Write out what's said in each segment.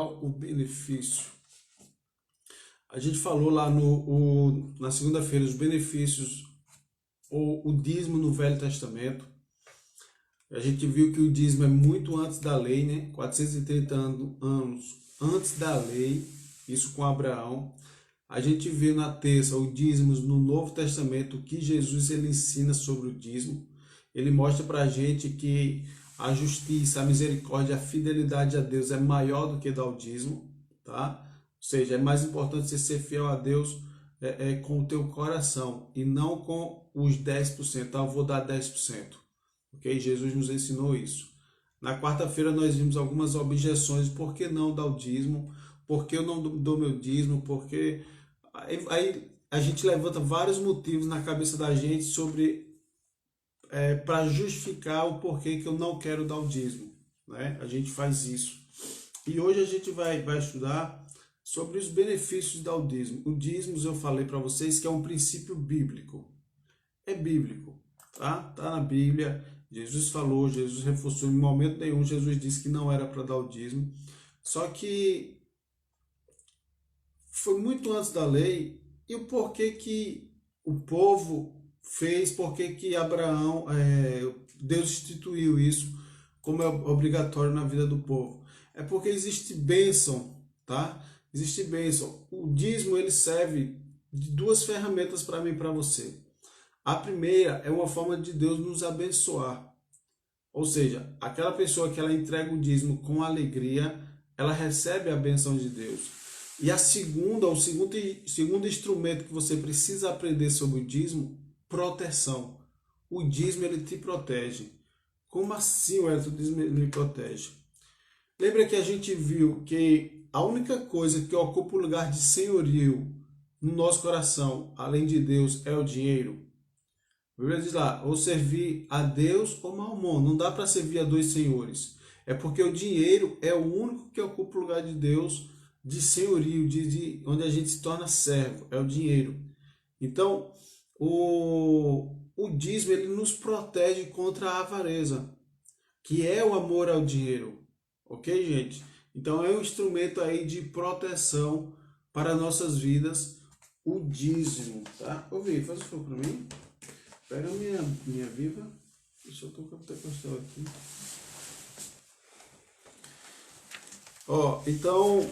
Qual o benefício? A gente falou lá na segunda-feira os benefícios ou o dízimo no Velho Testamento. A gente viu que o dízimo é muito antes da lei, né? 430 anos antes da lei, isso com Abraão. A gente viu na terça o dízimo no Novo Testamento, que Jesus ele ensina sobre o dízimo. Ele mostra para a gente que a justiça, a misericórdia, a fidelidade a Deus é maior do que dar o dízimo, tá? Ou seja, é mais importante você ser fiel a Deus com o teu coração e não com os 10%. Eu vou dar 10%. Ok? Jesus nos ensinou isso. Na quarta-feira nós vimos algumas objeções. Por que não dar o dízimo? Por que eu não dou meu dízimo? Porque aí a gente levanta vários motivos na cabeça da gente sobre para justificar o porquê que eu não quero dar o dízimo, né? A gente faz isso. E hoje a gente vai estudar sobre os benefícios de dar o dízimo. O dízimo, eu falei para vocês que é um princípio bíblico. É bíblico, tá? Tá na Bíblia. Jesus falou, Jesus reforçou, em momento nenhum Jesus disse que não era para dar o dízimo. Só que foi muito antes da lei. E o porquê que o povo fez, porquê que Abraão, Deus instituiu isso como é obrigatório na vida do povo? É porque existe bênção, tá? Existe bênção. O dízimo ele serve de duas ferramentas para mim e para você. A primeira é uma forma de Deus nos abençoar. Ou seja, aquela pessoa que ela entrega o dízimo com alegria, ela recebe a benção de Deus. E a segunda, o segundo instrumento que você precisa aprender sobre o dízimo, proteção. O dízimo ele te protege. Como assim, Wellington, o dízimo ele me protege? Lembra que a gente viu que a única coisa que ocupa o lugar de senhorio no nosso coração, além de Deus, é o dinheiro? A Bíblia diz lá, ou servir a Deus ou Mamon. Não dá para servir a dois senhores. É porque o dinheiro é o único que ocupa o lugar de Deus, de senhorio, onde a gente se torna servo. É o dinheiro. Então, o dízimo ele nos protege contra a avareza, que é o amor ao dinheiro. Ok, gente? Então, é um instrumento aí de proteção para nossas vidas, o dízimo, tá? Ô, Vi, faz o favor para mim. Pega minha viva. Deixa eu tocar o pentecostal aqui. Ó, então,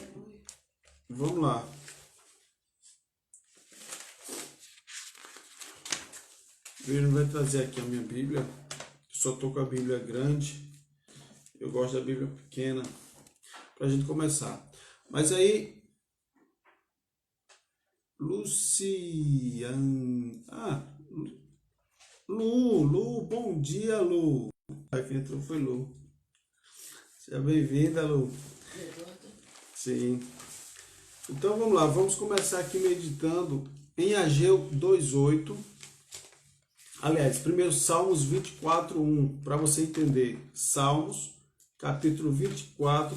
vamos lá. Ele vai trazer aqui a minha Bíblia. Eu só tô com a Bíblia grande. Eu gosto da Bíblia pequena. Pra gente começar. Mas aí, Luciane. Lu, bom dia, Lu. Quem entrou foi Lu. Seja bem-vinda, Lu. Sim. Então vamos lá, vamos começar aqui meditando em Ageu 2:8. Aliás, primeiro Salmos 24:1, para você entender. Salmos, capítulo 24,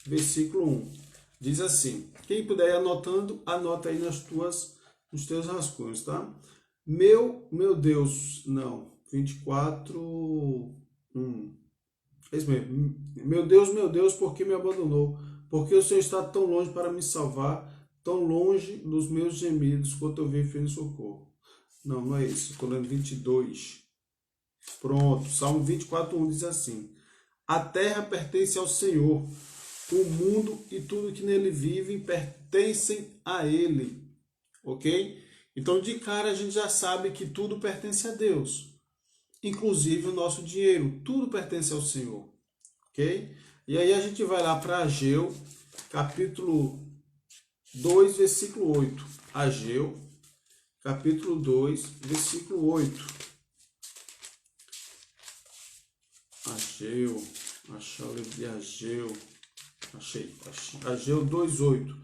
versículo 1. Diz assim: quem puder ir anotando, anota aí nos teus rascunhos, tá? Meu Deus, não, 24:1. É isso mesmo. Meu Deus, por que me abandonou? Porque o Senhor está tão longe para me salvar, tão longe dos meus gemidos, quanto eu vi firme socorro. Não, não é isso. Estou lendo 22. Pronto. Salmo 24:1 diz assim: a terra pertence ao Senhor, o mundo e tudo que nele vive pertencem a Ele. Ok? Então, de cara, a gente já sabe que tudo pertence a Deus. Inclusive o nosso dinheiro. Tudo pertence ao Senhor. Ok? E aí a gente vai lá para Ageu, capítulo 2, versículo 8. Ageu, capítulo 2, versículo 8. Ageu, achei o livro de Ageu. Achei. Ageu 2:8.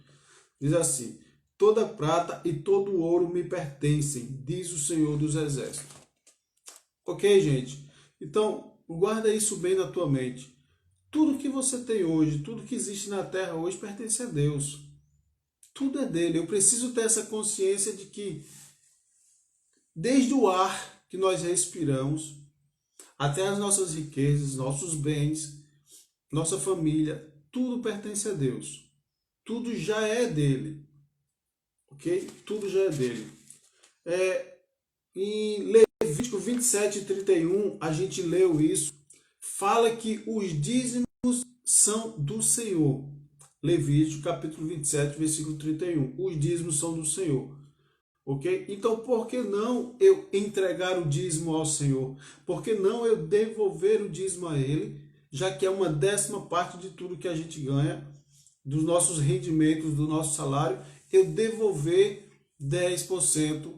Diz assim: toda prata e todo ouro me pertencem, diz o Senhor dos Exércitos. Ok, gente? Então, guarda isso bem na tua mente. Tudo que você tem hoje, tudo que existe na terra hoje pertence a Deus. Tudo é dele. Eu preciso ter essa consciência de que desde o ar que nós respiramos, até as nossas riquezas, nossos bens, nossa família, tudo pertence a Deus. tudo já é dele, ok? Tudo já é dele. Em Levítico 27 e 31, a gente leu isso, fala que os dízimos são do Senhor. Levítico capítulo 27, versículo 31. Os dízimos são do Senhor. Ok? Então, por que não eu entregar o dízimo ao Senhor? Por que não eu devolver o dízimo a Ele, já que é uma 10ª parte de tudo que a gente ganha, dos nossos rendimentos, do nosso salário, eu devolver 10%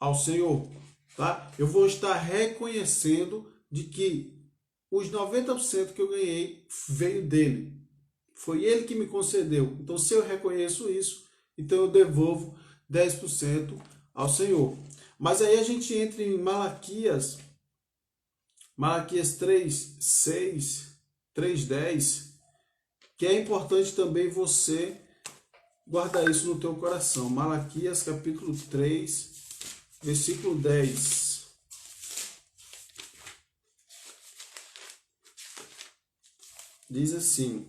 ao Senhor, tá? Eu vou estar reconhecendo de que os 90% que eu ganhei veio dele. Foi ele que me concedeu. Então, se eu reconheço isso, então eu devolvo 10% ao Senhor. Mas aí a gente entra em Malaquias 3:6, 3:10, que é importante também você guardar isso no teu coração. Malaquias capítulo 3, versículo 10. Diz assim,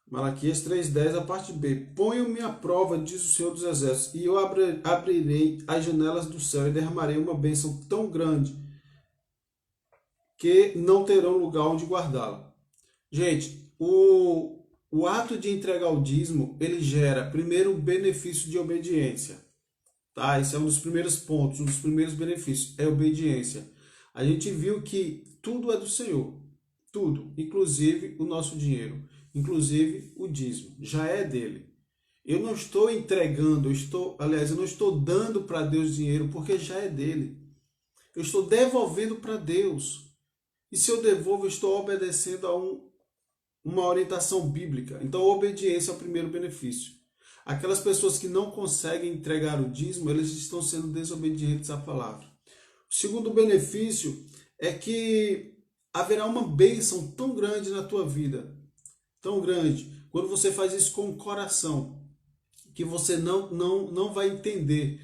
Malaquias 3:10, a parte B. Ponham-me à prova, diz o Senhor dos Exércitos, e eu abrirei as janelas do céu e derramarei uma bênção tão grande que não terão lugar onde guardá-la. Gente, o ato de entregar o dízimo, ele gera, primeiro, o benefício de obediência. Tá? Esse é um dos primeiros pontos, um dos primeiros benefícios, é obediência. A gente viu que tudo é do Senhor. Tudo, inclusive o nosso dinheiro, inclusive o dízimo, já é dele. Eu não estou entregando, eu não estou dando para Deus dinheiro porque já é dele. Eu estou devolvendo para Deus. E se eu devolvo, eu estou obedecendo a uma orientação bíblica. Então, a obediência é o primeiro benefício. Aquelas pessoas que não conseguem entregar o dízimo, eles estão sendo desobedientes à palavra. O segundo benefício é que haverá uma bênção tão grande na tua vida, tão grande, quando você faz isso com o coração, que você não vai entender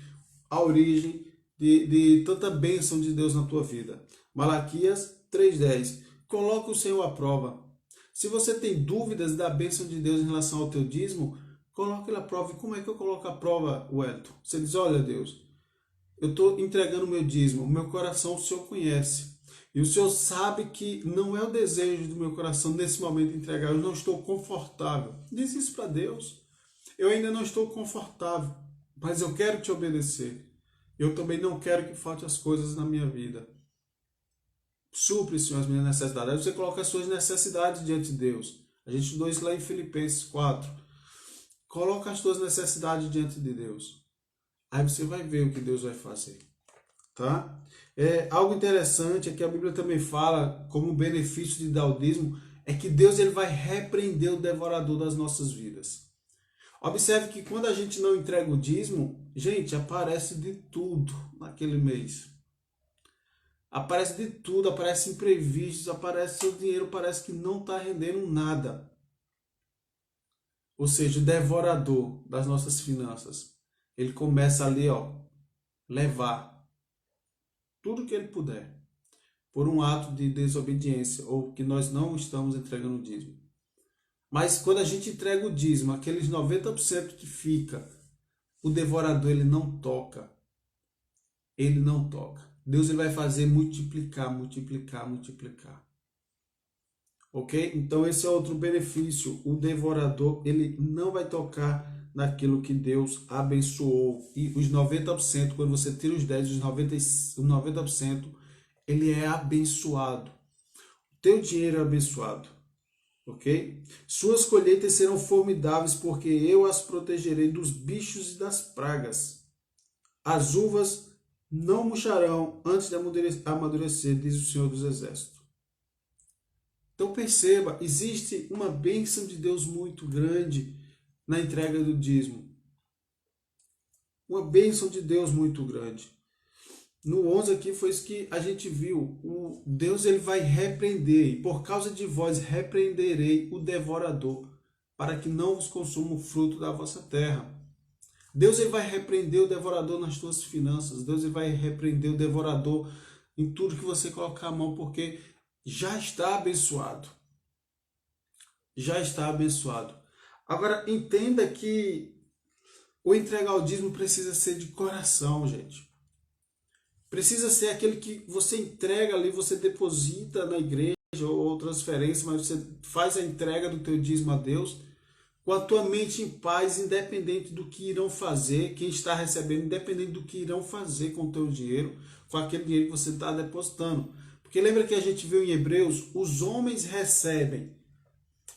a origem de tanta bênção de Deus na tua vida. Malaquias 3:10. Coloca o Senhor à prova. Se você tem dúvidas da bênção de Deus em relação ao teu dízimo, coloque ele à prova. E como é que eu coloco à prova, Wellington? Você diz, olha Deus, eu estou entregando o meu dízimo, o meu coração o Senhor conhece. E o Senhor sabe que não é o desejo do meu coração nesse momento entregar. Eu não estou confortável. Diz isso para Deus. Eu ainda não estou confortável, mas eu quero te obedecer. Eu também não quero que falte as coisas na minha vida. Supre, Senhor, as minhas necessidades. Aí você coloca as suas necessidades diante de Deus. A gente estudou isso lá em Filipenses 4. Coloca as suas necessidades diante de Deus. Aí você vai ver o que Deus vai fazer. Tá? Algo interessante é que a Bíblia também fala, como benefício de dar o dízimo, é que Deus ele vai repreender o devorador das nossas vidas. Observe que quando a gente não entrega o dízimo, gente, aparece de tudo naquele mês. Aparece de tudo, aparece imprevistos, aparece seu dinheiro, parece que não está rendendo nada. Ou seja, o devorador das nossas finanças, ele começa ali, levar tudo que ele puder, por um ato de desobediência, ou que nós não estamos entregando o dízimo. Mas quando a gente entrega o dízimo, aqueles 90% que fica, o devorador ele não toca. Ele não toca. Deus ele vai fazer multiplicar, multiplicar, multiplicar. Ok? Então esse é outro benefício. O devorador ele não vai tocar naquilo que Deus abençoou. E os 90%, quando você tira os 10, os 90%, ele é abençoado. O teu dinheiro é abençoado. Ok? Suas colheitas serão formidáveis, porque eu as protegerei dos bichos e das pragas. As uvas não murcharão antes de amadurecer, diz o Senhor dos Exércitos. Então perceba, existe uma bênção de Deus muito grande na entrega do dízimo. Uma bênção de Deus muito grande. No 11 aqui foi isso que a gente viu. O Deus ele vai repreender, e por causa de vós repreenderei o devorador, para que não vos consuma o fruto da vossa terra. Deus ele vai repreender o devorador nas tuas finanças. Deus ele vai repreender o devorador em tudo que você colocar a mão, porque já está abençoado. já está abençoado. Agora, entenda que o entregar o dízimo precisa ser de coração, gente. Precisa ser aquele que você entrega ali, você deposita na igreja ou transferência, mas você faz a entrega do teu dízimo a Deus com a tua mente em paz, independente do que irão fazer, quem está recebendo, independente do que irão fazer com o teu dinheiro, com aquele dinheiro que você está depositando. Porque lembra que a gente viu em Hebreus, os homens recebem.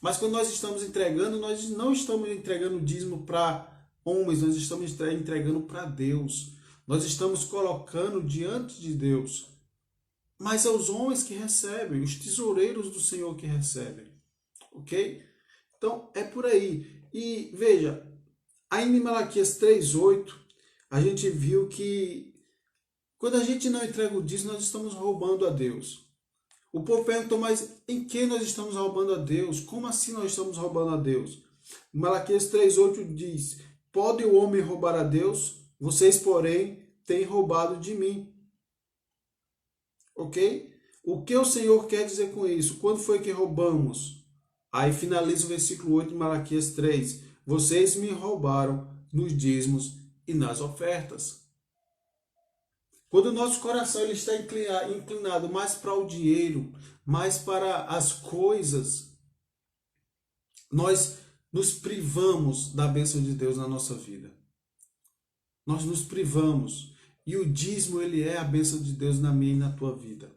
Mas quando nós estamos entregando, nós não estamos entregando o dízimo para homens, nós estamos entregando para Deus. Nós estamos colocando diante de Deus. Mas é os homens que recebem, os tesoureiros do Senhor que recebem. Ok? Então, é por aí. E veja, ainda em Malaquias 3:8, a gente viu que quando a gente não entrega o dízimo, nós estamos roubando a Deus. O povo perguntou, mas em que nós estamos roubando a Deus? Como assim nós estamos roubando a Deus? Malaquias 3:8 diz, pode o homem roubar a Deus? Vocês, porém, têm roubado de mim. Ok? O que o Senhor quer dizer com isso? Quando foi que roubamos? Aí finaliza o versículo 8 de Malaquias 3. Vocês me roubaram nos dízimos e nas ofertas. Quando o nosso coração ele está inclinado mais para o dinheiro, mais para as coisas, nós nos privamos da bênção de Deus na nossa vida. Nós nos privamos. E o dízimo ele é a bênção de Deus na minha e na tua vida.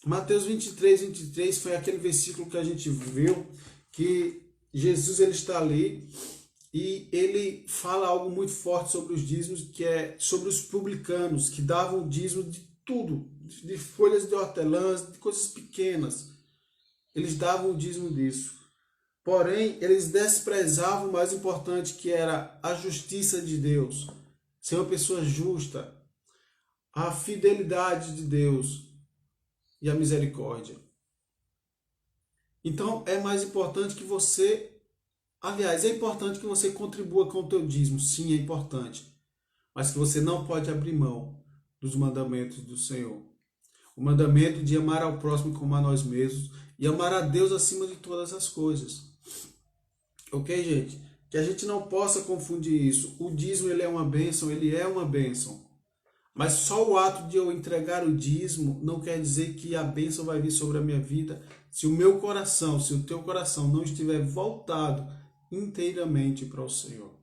Mateus 23 foi aquele versículo que a gente viu que Jesus ele está ali e ele fala algo muito forte sobre os dízimos, que é sobre os publicanos, que davam o dízimo de tudo, de folhas de hortelãs, de coisas pequenas. Eles davam o dízimo disso. Porém, eles desprezavam o mais importante, que era a justiça de Deus. Ser uma pessoa justa, a fidelidade de Deus e a misericórdia. Então, é mais importante que você... Aliás, é importante que você contribua com o teu dízimo. Sim, é importante. Mas que você não pode abrir mão dos mandamentos do Senhor. O mandamento de amar ao próximo como a nós mesmos e amar a Deus acima de todas as coisas. Ok, gente? Que a gente não possa confundir isso. O dízimo ele é uma bênção, ele é uma bênção. Mas só o ato de eu entregar o dízimo não quer dizer que a bênção vai vir sobre a minha vida se o meu coração, se o teu coração não estiver voltado inteiramente para o Senhor.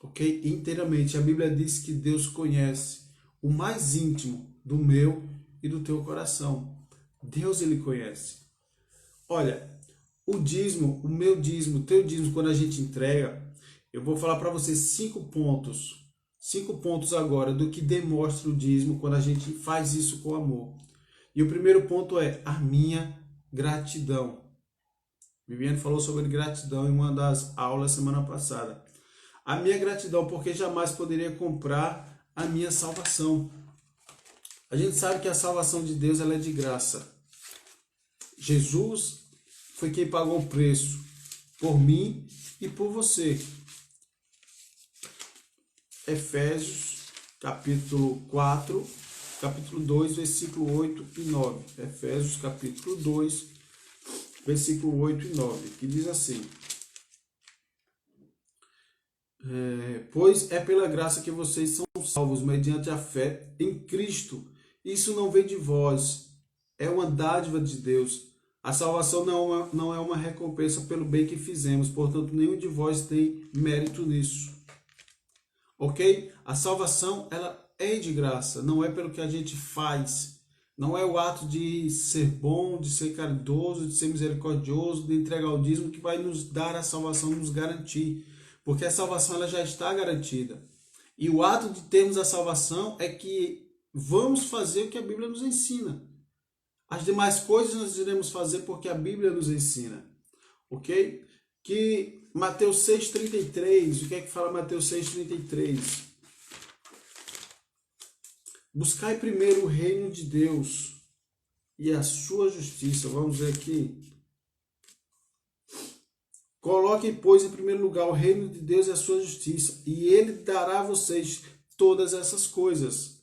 Ok? Inteiramente. A Bíblia diz que Deus conhece o mais íntimo do meu e do teu coração. Deus ele conhece. Olha, o dízimo, o meu dízimo, o teu dízimo, quando a gente entrega, eu vou falar para você 5 pontos. 5 pontos agora do que demonstra o dízimo quando a gente faz isso com amor. E o primeiro ponto é a minha gratidão. Viviane falou sobre gratidão em uma das aulas semana passada. A minha gratidão, porque jamais poderia comprar a minha salvação. A gente sabe que a salvação de Deus ela é de graça. Jesus foi quem pagou o preço por mim e por você. Efésios, capítulo 4, capítulo 2, versículo 8 e 9. Efésios, capítulo 2, versículo 8 e 9, que diz assim: pois é pela graça que vocês são salvos, mediante a fé em Cristo. Isso não vem de vós, é uma dádiva de Deus. A salvação não é uma recompensa pelo bem que fizemos, portanto, nenhum de vós tem mérito nisso. Ok? A salvação ela é de graça, não é pelo que a gente faz. Não é o ato de ser bom, de ser caridoso, de ser misericordioso, de entregar o dízimo que vai nos dar a salvação, nos garantir. Porque a salvação ela já está garantida. E o ato de termos a salvação é que vamos fazer o que a Bíblia nos ensina. As demais coisas nós iremos fazer porque a Bíblia nos ensina. Ok? Que Mateus 6,33, o que é que fala Mateus 6,33? Buscai primeiro o reino de Deus e a sua justiça. Vamos ver aqui. Coloquem, pois, em primeiro lugar o reino de Deus e a sua justiça, e ele dará a vocês todas essas coisas.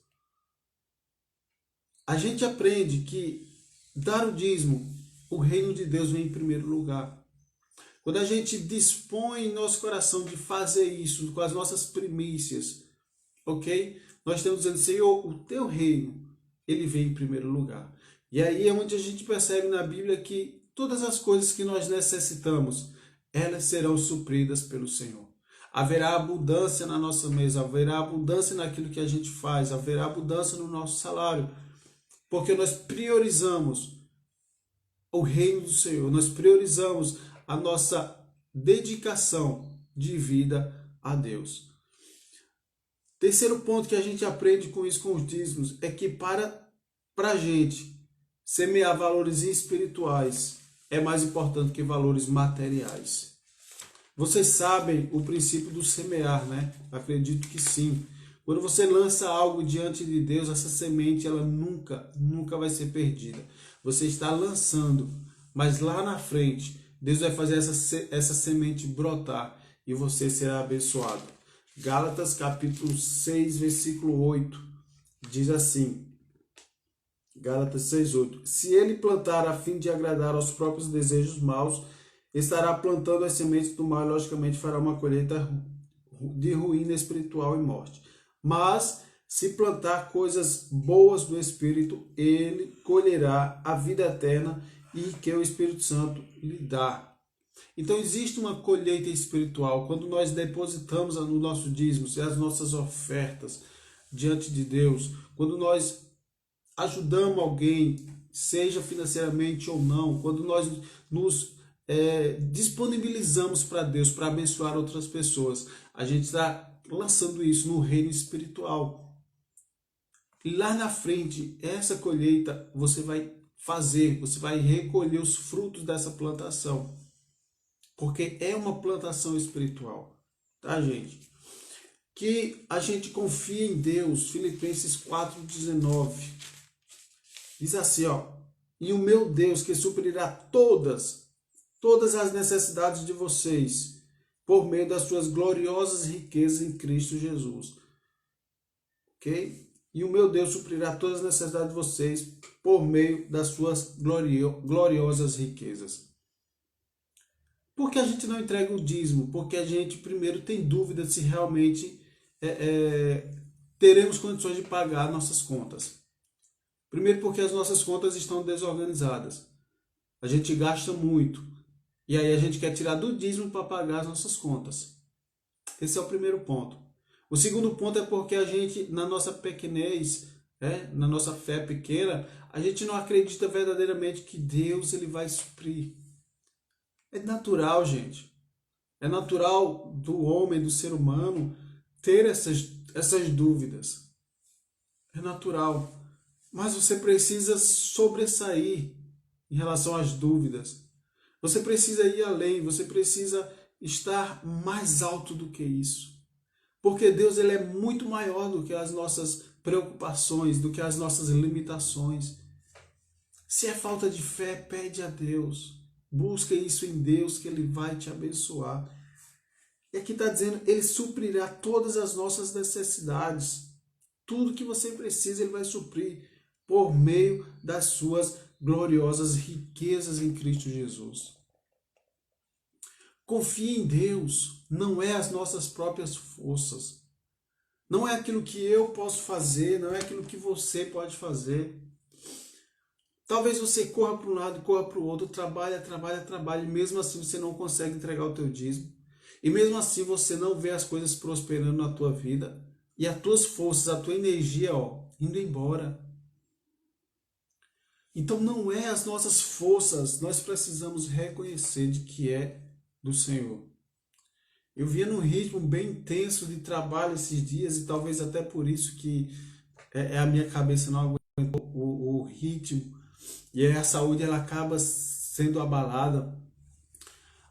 A gente aprende que dar o dízimo, o reino de Deus vem em primeiro lugar. Quando a gente dispõe em nosso coração de fazer isso com as nossas primícias, ok? Nós estamos dizendo, Senhor, o teu reino, ele vem em primeiro lugar. E aí é onde a gente percebe na Bíblia que todas as coisas que nós necessitamos, elas serão supridas pelo Senhor. Haverá abundância na nossa mesa, haverá abundância naquilo que a gente faz, haverá abundância no nosso salário, porque nós priorizamos o reino do Senhor, nós priorizamos a nossa dedicação de vida a Deus. Terceiro ponto que a gente aprende com isso, com os dízimos, é que para a gente semear valores espirituais é mais importante que valores materiais. Vocês sabem o princípio do semear, né? Acredito que sim. Quando você lança algo diante de Deus, essa semente ela nunca vai ser perdida. Você está lançando, mas lá na frente, Deus vai fazer essa semente brotar e você será abençoado. Gálatas capítulo 6, versículo 8, diz assim, Gálatas 6, 8. Se ele plantar a fim de agradar aos próprios desejos maus, estará plantando as sementes do mal e logicamente fará uma colheita de ruína espiritual e morte. Mas, se plantar coisas boas do Espírito, ele colherá a vida eterna e que o Espírito Santo lhe dá. Então existe uma colheita espiritual quando nós depositamos no nosso dízimo e as nossas ofertas diante de Deus, quando nós ajudamos alguém, seja financeiramente ou não, quando nós nos disponibilizamos para Deus, para abençoar outras pessoas, a gente está lançando isso no reino espiritual. E lá na frente, essa colheita você vai fazer, você vai recolher os frutos dessa plantação. Porque é uma plantação espiritual, tá, gente? Que a gente confia em Deus. Filipenses 4,19 diz assim, ó: e o meu Deus que suprirá todas as necessidades de vocês por meio das suas gloriosas riquezas em Cristo Jesus. Ok? E o meu Deus suprirá todas as necessidades de vocês por meio das suas gloriosas riquezas. Por que a gente não entrega o dízimo? Porque a gente primeiro tem dúvida se realmente teremos condições de pagar nossas contas. Primeiro porque as nossas contas estão desorganizadas. A gente gasta muito. E aí a gente quer tirar do dízimo para pagar as nossas contas. Esse é o primeiro ponto. O segundo ponto é porque a gente, na nossa pequenez, na nossa fé pequena, a gente não acredita verdadeiramente que Deus ele vai suprir. É natural, gente. É natural do homem, do ser humano, ter essas dúvidas. É natural. Mas você precisa sobressair em relação às dúvidas. Você precisa ir além, você precisa estar mais alto do que isso. Porque Deus ele é muito maior do que as nossas preocupações, do que as nossas limitações. Se é falta de fé, pede a Deus. Busca isso em Deus que Ele vai te abençoar. E aqui está dizendo, Ele suprirá todas as nossas necessidades. Tudo que você precisa, Ele vai suprir por meio das suas gloriosas riquezas em Cristo Jesus. Confie em Deus, não é as nossas próprias forças. Não é aquilo que eu posso fazer, não é aquilo que você pode fazer. Talvez você corra para um lado, corra para o outro, trabalha, e mesmo assim você não consegue entregar o teu dízimo. E mesmo assim você não vê as coisas prosperando na tua vida. E as tuas forças, a tua energia, indo embora. Então não é as nossas forças, nós precisamos reconhecer de que é do Senhor. Eu vinha num ritmo bem intenso de trabalho esses dias e talvez até por isso que a minha cabeça não aguentou o ritmo. E aí a saúde ela acaba sendo abalada.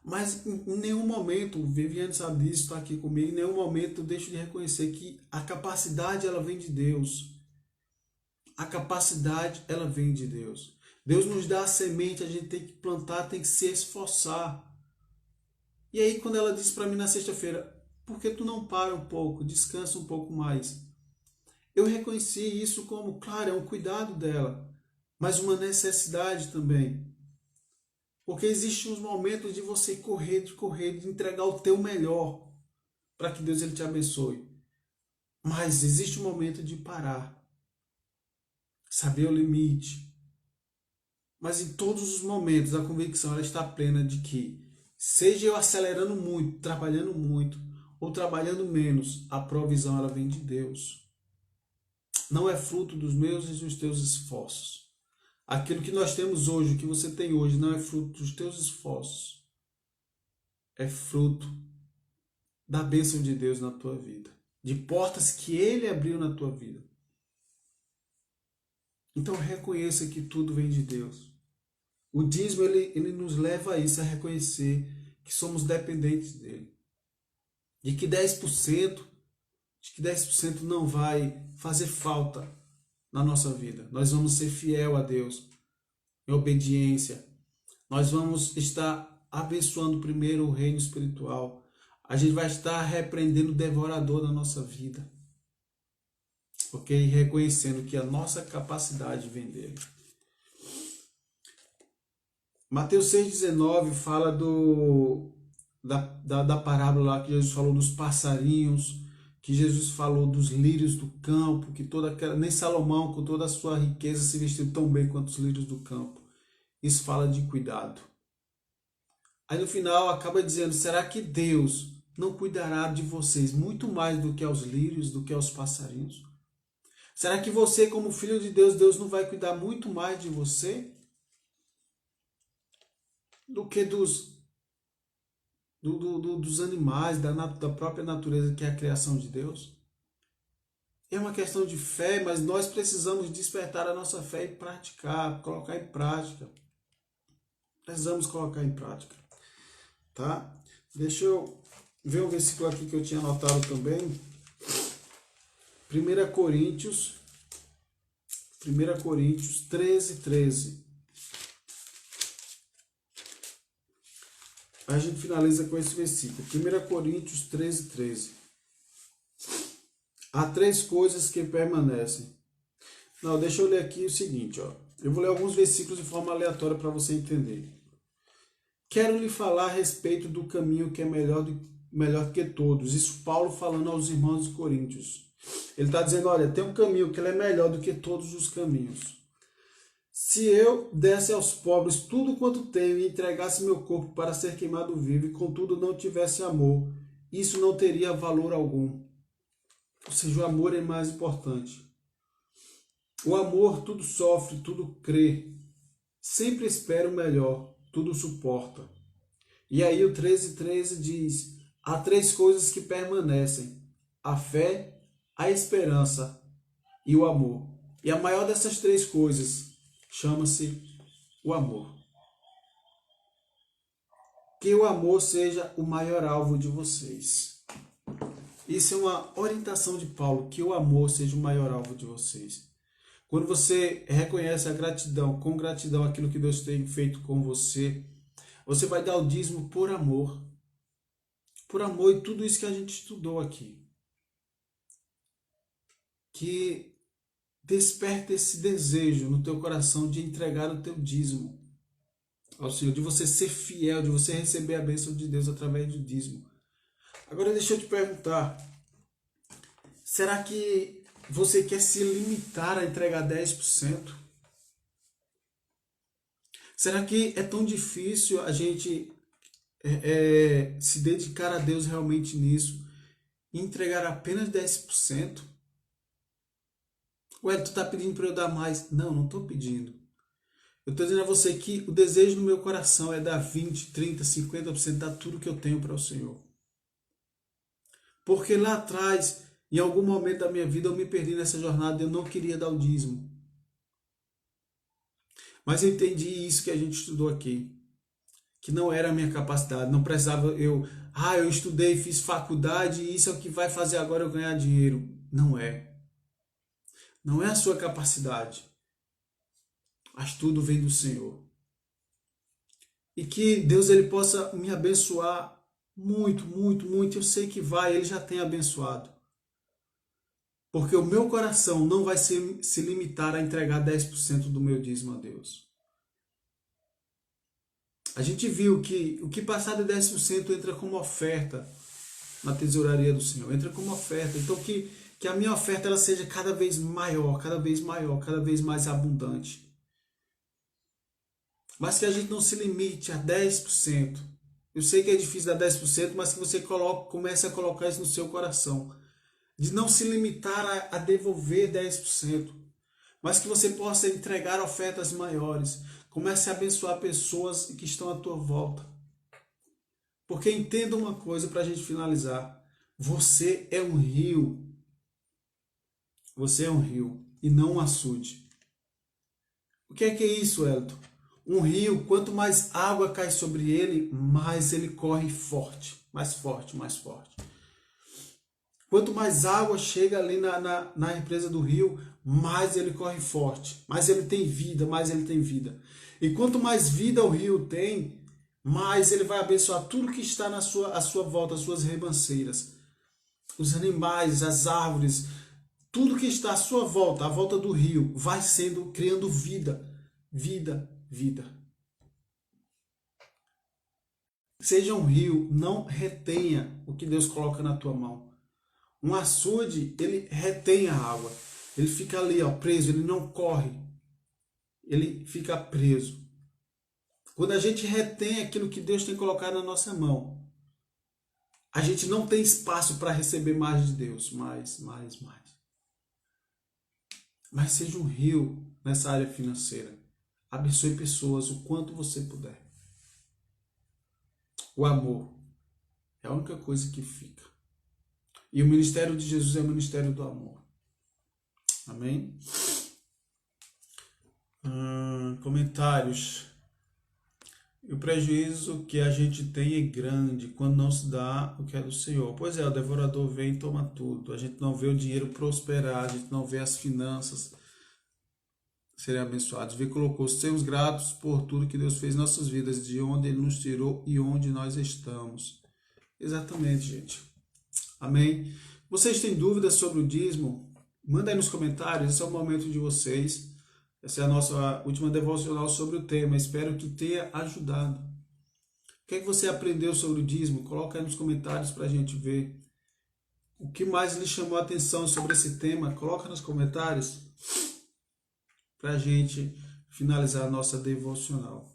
Mas em nenhum momento, Viviane sabe disso, está aqui comigo, em nenhum momento eu deixo de reconhecer que a capacidade ela vem de Deus. A capacidade ela vem de Deus. Deus nos dá a semente, a gente tem que plantar, tem que se esforçar. E aí quando ela disse para mim na sexta-feira, por que tu não para um pouco, descansa um pouco mais? Eu reconheci isso como, claro, é um cuidado dela. mas uma necessidade também. Porque existem uns momentos de você correr, de entregar o teu melhor para que Deus ele te abençoe. Mas existe um momento de parar, saber o limite. Mas em todos os momentos a convicção ela está plena de que, seja eu acelerando muito, trabalhando muito, ou trabalhando menos, a provisão ela vem de Deus. Não é fruto dos meus e dos teus esforços. Aquilo que nós temos hoje, o que você tem hoje, não é fruto dos teus esforços. É fruto da bênção de Deus na tua vida. De portas que Ele abriu na tua vida. Então reconheça que tudo vem de Deus. O dízimo ele nos leva a isso, a reconhecer que somos dependentes dele. De que 10% não vai fazer falta na nossa vida. Nós vamos ser fiel a Deus em obediência. Nós vamos estar abençoando primeiro o reino espiritual. A gente vai estar repreendendo o devorador da nossa vida. Ok? Reconhecendo que a nossa capacidade vem dele. Mateus 6,19 fala da parábola lá que Jesus falou dos passarinhos, que Jesus falou dos lírios do campo, que nem Salomão com toda a sua riqueza se vestiu tão bem quanto os lírios do campo. Isso fala de cuidado. Aí no final acaba dizendo, será que Deus não cuidará de vocês muito mais do que aos lírios, do que aos passarinhos? Será que você, como filho de Deus, Deus não vai cuidar muito mais de você do que dos animais, da própria natureza, que é a criação de Deus? É uma questão de fé, mas nós precisamos despertar a nossa fé e praticar, colocar em prática. Precisamos colocar em prática. Tá? Deixa eu ver um versículo aqui que eu tinha anotado também. 1 Coríntios 13:13. A gente finaliza com esse versículo. 1 Coríntios 13:13. Há 3 coisas que permanecem. Não, deixa eu ler aqui o seguinte, ó. Eu vou ler alguns versículos de forma aleatória para você entender. Quero lhe falar a respeito do caminho que é melhor que todos. Isso Paulo falando aos irmãos de Coríntios. Ele está dizendo, olha, tem um caminho que ele é melhor do que todos os caminhos. Se eu desse aos pobres tudo quanto tenho e entregasse meu corpo para ser queimado vivo e contudo não tivesse amor, isso não teria valor algum. Ou seja, o amor é mais importante. O amor tudo sofre, tudo crê, sempre espera o melhor, tudo suporta. E aí o 13:13 diz, há 3 coisas que permanecem, a fé, a esperança e o amor. E a maior dessas 3 coisas chama-se o amor. Que o amor seja o maior alvo de vocês. Isso é uma orientação de Paulo, que o amor seja o maior alvo de vocês. Quando você reconhece a gratidão, com gratidão aquilo que Deus tem feito com você, você vai dar o dízimo por amor. Por amor e tudo isso que a gente estudou aqui. Que desperta esse desejo no teu coração de entregar o teu dízimo ao Senhor, de você ser fiel, de você receber a bênção de Deus através do dízimo. Agora deixa eu te perguntar, será que você quer se limitar a entregar 10%? Será que é tão difícil a gente se dedicar a Deus realmente nisso e entregar apenas 10%? Ué, tu está pedindo para eu dar mais? Não, não estou pedindo. Eu estou dizendo a você que o desejo no meu coração é dar 20, 30, 50%, dar tudo que eu tenho para o Senhor. Porque lá atrás, em algum momento da minha vida, eu me perdi nessa jornada e eu não queria dar o dízimo. Mas eu entendi isso que a gente estudou aqui. Que não era a minha capacidade. Não precisava eu estudei, fiz faculdade e isso é o que vai fazer agora eu ganhar dinheiro. Não é. Não é a sua capacidade. Mas tudo vem do Senhor. E que Deus ele possa me abençoar muito, muito, muito. Eu sei que vai, Ele já tem abençoado. Porque o meu coração não vai se limitar a entregar 10% do meu dízimo a Deus. A gente viu que o que passar de 10% entra como oferta na tesouraria do Senhor. Entra como oferta. Então que a minha oferta ela seja cada vez maior, cada vez maior, cada vez mais abundante. Mas que a gente não se limite a 10%. Eu sei que é difícil dar 10%, mas que você comece a colocar isso no seu coração. De não se limitar a devolver 10%, mas que você possa entregar ofertas maiores. Comece a abençoar pessoas que estão à tua volta. Porque entenda uma coisa para a gente finalizar. Você é um rio. Você é um rio e não um açude. O que é isso, Elton? Um rio, quanto mais água cai sobre ele, mais ele corre forte. Mais forte, mais forte. Quanto mais água chega ali na represa do rio, mais ele corre forte, mais ele tem vida, mais ele tem vida. E quanto mais vida o rio tem, mais ele vai abençoar tudo que está à sua volta, as suas ribanceiras. Os animais, as árvores, tudo que está à sua volta, à volta do rio, vai criando vida, vida, vida. Seja um rio, não retenha o que Deus coloca na tua mão. Um açude, ele retém a água. Ele fica ali, ó, preso, ele não corre. Ele fica preso. Quando a gente retém aquilo que Deus tem colocado na nossa mão, a gente não tem espaço para receber mais de Deus. Mais. Mas seja um rio nessa área financeira. Abençoe pessoas o quanto você puder. O amor é a única coisa que fica. E o ministério de Jesus é o ministério do amor. Amém? Comentários. E o prejuízo que a gente tem é grande quando não se dá o que é do Senhor. Pois é, o devorador vem e toma tudo. A gente não vê o dinheiro prosperar, a gente não vê as finanças serem abençoadas. Vê, colocou, sermos gratos por tudo que Deus fez em nossas vidas, de onde Ele nos tirou e onde nós estamos. Exatamente, gente. Amém? Vocês têm dúvidas sobre o dízimo? Manda aí nos comentários, esse é o momento de vocês. Essa é a nossa última devocional sobre o tema. Espero que tenha ajudado. O que é que você aprendeu sobre o dízimo? Coloca aí nos comentários para a gente ver. O que mais lhe chamou a atenção sobre esse tema? Coloca nos comentários para a gente finalizar a nossa devocional.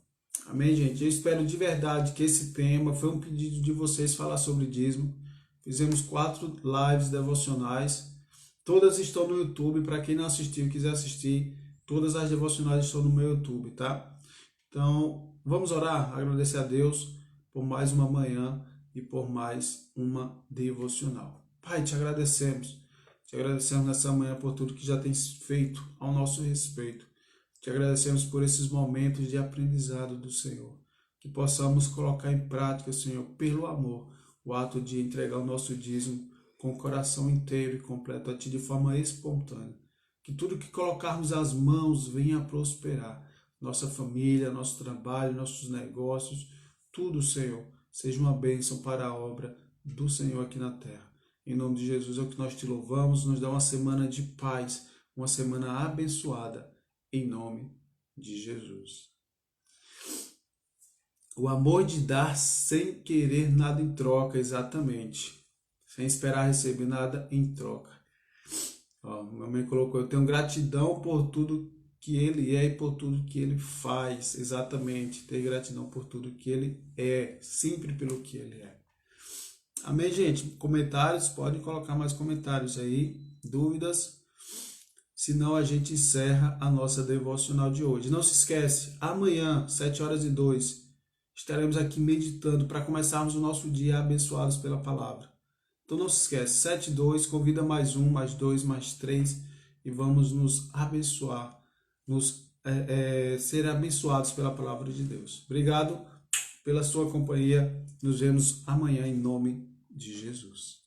Amém, gente? Eu espero de verdade que esse tema foi um pedido de vocês falar sobre dízimo. Fizemos 4 lives devocionais. Todas estão no YouTube. Para quem não assistiu e quiser assistir, todas as devocionais estão no meu YouTube, tá? Então, vamos orar, agradecer a Deus por mais uma manhã e por mais uma devocional. Pai, te agradecemos. Te agradecemos nessa manhã por tudo que já tens feito ao nosso respeito. Te agradecemos por esses momentos de aprendizado do Senhor. Que possamos colocar em prática, Senhor, pelo amor, o ato de entregar o nosso dízimo com o coração inteiro e completo a Ti de forma espontânea. Que tudo que colocarmos as mãos venha a prosperar. Nossa família, nosso trabalho, nossos negócios, tudo, Senhor, seja uma bênção para a obra do Senhor aqui na terra. Em nome de Jesus é o que nós te louvamos, nos dá uma semana de paz, uma semana abençoada, em nome de Jesus. O amor de dar sem querer nada em troca, exatamente. Sem esperar receber nada em troca. Minha mãe colocou, eu tenho gratidão por tudo que Ele é e por tudo que Ele faz. Exatamente, ter gratidão por tudo que Ele é, sempre pelo que Ele é. Amém, gente? Comentários, podem colocar mais comentários aí, dúvidas. Senão a gente encerra a nossa devocional de hoje. Não se esquece, amanhã, 7h02, estaremos aqui meditando para começarmos o nosso dia abençoados pela palavra. Então não se esquece, 7h02, convida mais 1, mais 2, mais 3 e vamos nos abençoar, ser abençoados pela palavra de Deus. Obrigado pela sua companhia, nos vemos amanhã em nome de Jesus.